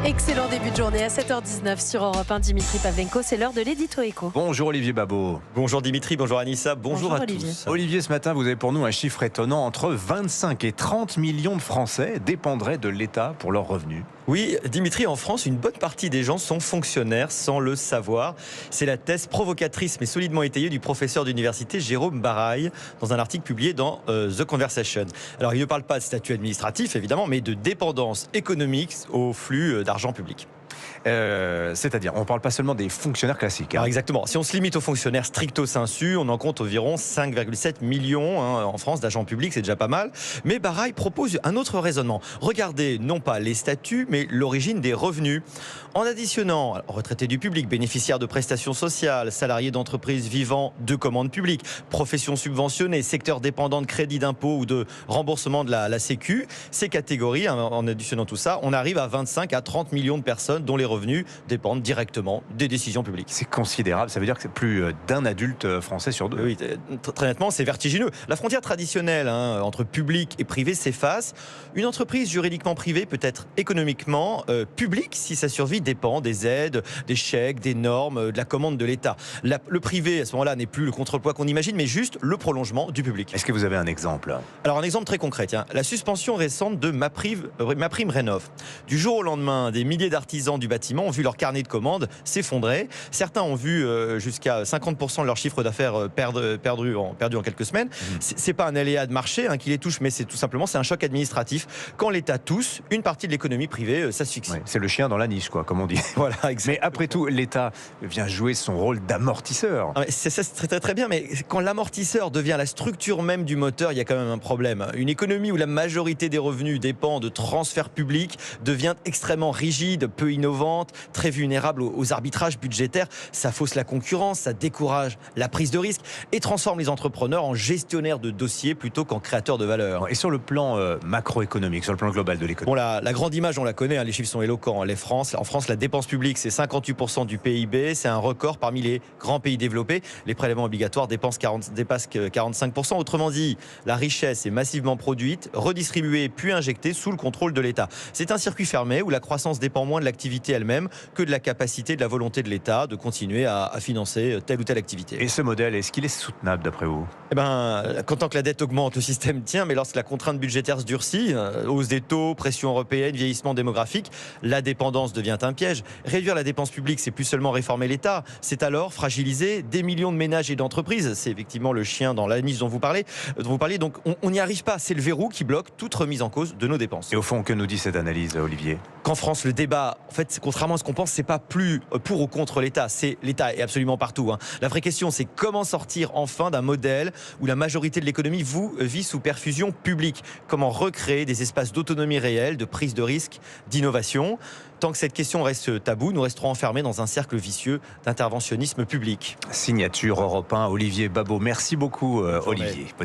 Excellent début de journée à 7h19 sur Europe 1. Dimitri Pavlenko, c'est l'heure de l'édito éco. Bonjour Olivier Babot. Bonjour Dimitri, bonjour Anissa, bonjour à Olivier. tous. Olivier, ce matin, vous avez pour nous un chiffre étonnant. Entre 25 et 30 millions de Français dépendraient de l'État pour leurs revenus. Oui, Dimitri, en France, une bonne partie des gens sont fonctionnaires sans le savoir. C'est la thèse provocatrice mais solidement étayée du professeur d'université Jérôme Baraille dans un article publié dans The Conversation. Alors, il ne parle pas de statut administratif, évidemment, mais de dépendance économique au flux d'argent public. C'est-à-dire, on ne parle pas seulement des fonctionnaires classiques. Alors exactement. Si on se limite aux fonctionnaires stricto sensu, on en compte environ 5,7 millions en France d'agents publics, c'est déjà pas mal. Mais Baraille propose un autre raisonnement. Regardez non pas les statuts, mais l'origine des revenus. En additionnant retraités du public, bénéficiaires de prestations sociales, salariés d'entreprises vivant de commandes publiques, professions subventionnées, secteurs dépendants de crédit d'impôt ou de remboursement de la Sécu, ces catégories, en additionnant tout ça, on arrive à 25 à 30 millions de personnes dont les revenus dépendent directement des décisions publiques. C'est considérable, ça veut dire que c'est plus d'un adulte français sur deux. Oui, très nettement, c'est vertigineux. La frontière traditionnelle entre public et privé s'efface. Une entreprise juridiquement privée peut être économiquement publique si sa survie dépend des aides, des chèques, des normes, de la commande de l'État. Le privé, à ce moment-là, n'est plus le contrepoids qu'on imagine, mais juste le prolongement du public. Est-ce que vous avez un exemple ? Alors, un exemple très concret, tiens, la suspension récente de MaPrimeRénov'. Du jour au lendemain, des milliers d'artisans du bâtiment ont vu leur carnet de commandes s'effondrer. Certains ont vu jusqu'à 50% de leur chiffre d'affaires perdu en quelques semaines. C'est pas un aléa de marché qui les touche, mais c'est tout simplement un choc administratif. Quand l'État tousse, une partie de l'économie privée s'asphyxie. Ouais, c'est le chien dans la niche, quoi, comme on dit. Voilà, exactement. Mais après tout, l'État vient jouer son rôle d'amortisseur. C'est très, très bien, mais quand l'amortisseur devient la structure même du moteur, il y a quand même un problème. Une économie où la majorité des revenus dépend de transferts publics devient extrêmement rigide, peu innovante, très vulnérable aux arbitrages budgétaires. Ça fausse la concurrence, ça décourage la prise de risque et transforme les entrepreneurs en gestionnaires de dossiers plutôt qu'en créateurs de valeur. Et sur le plan macroéconomique, sur le plan global de l'économie. Bon, la grande image, on la connaît, les chiffres sont éloquents. En France, la dépense publique, c'est 58% du PIB, c'est un record parmi les grands pays développés. Les prélèvements obligatoires dépassent 45%. Autrement dit, la richesse est massivement produite, redistribuée puis injectée sous le contrôle de l'État. C'est un circuit fermé où la croissance dépend moins de l'activité elle-même que de la capacité, de la volonté de l'État de continuer à financer telle ou telle activité. Et ce modèle, est-ce qu'il est soutenable d'après vous ? Tant que la dette augmente, le système tient, mais lorsque la contrainte budgétaire se durcit, hausse des taux, pression européenne, vieillissement démographique, la dépendance devient un piège. Réduire la dépense publique, c'est plus seulement réformer l'État, c'est alors fragiliser des millions de ménages et d'entreprises. C'est effectivement le chien dans la niche dont vous parlez. Donc on n'y arrive pas, c'est le verrou qui bloque toute remise en cause de nos dépenses. Et au fond, que nous dit cette analyse, Olivier ? Qu'en France, le débat, en fait, contrairement à ce qu'on pense, c'est pas plus pour ou contre l'État. L'État est absolument partout. La vraie question, c'est comment sortir enfin d'un modèle où la majorité de l'économie vit sous perfusion publique. Comment recréer des espaces d'autonomie réelle, de prise de risque, d'innovation. Tant que cette question reste taboue, nous resterons enfermés dans un cercle vicieux d'interventionnisme public. Signature Europe 1, Olivier Babot. Merci beaucoup, Olivier.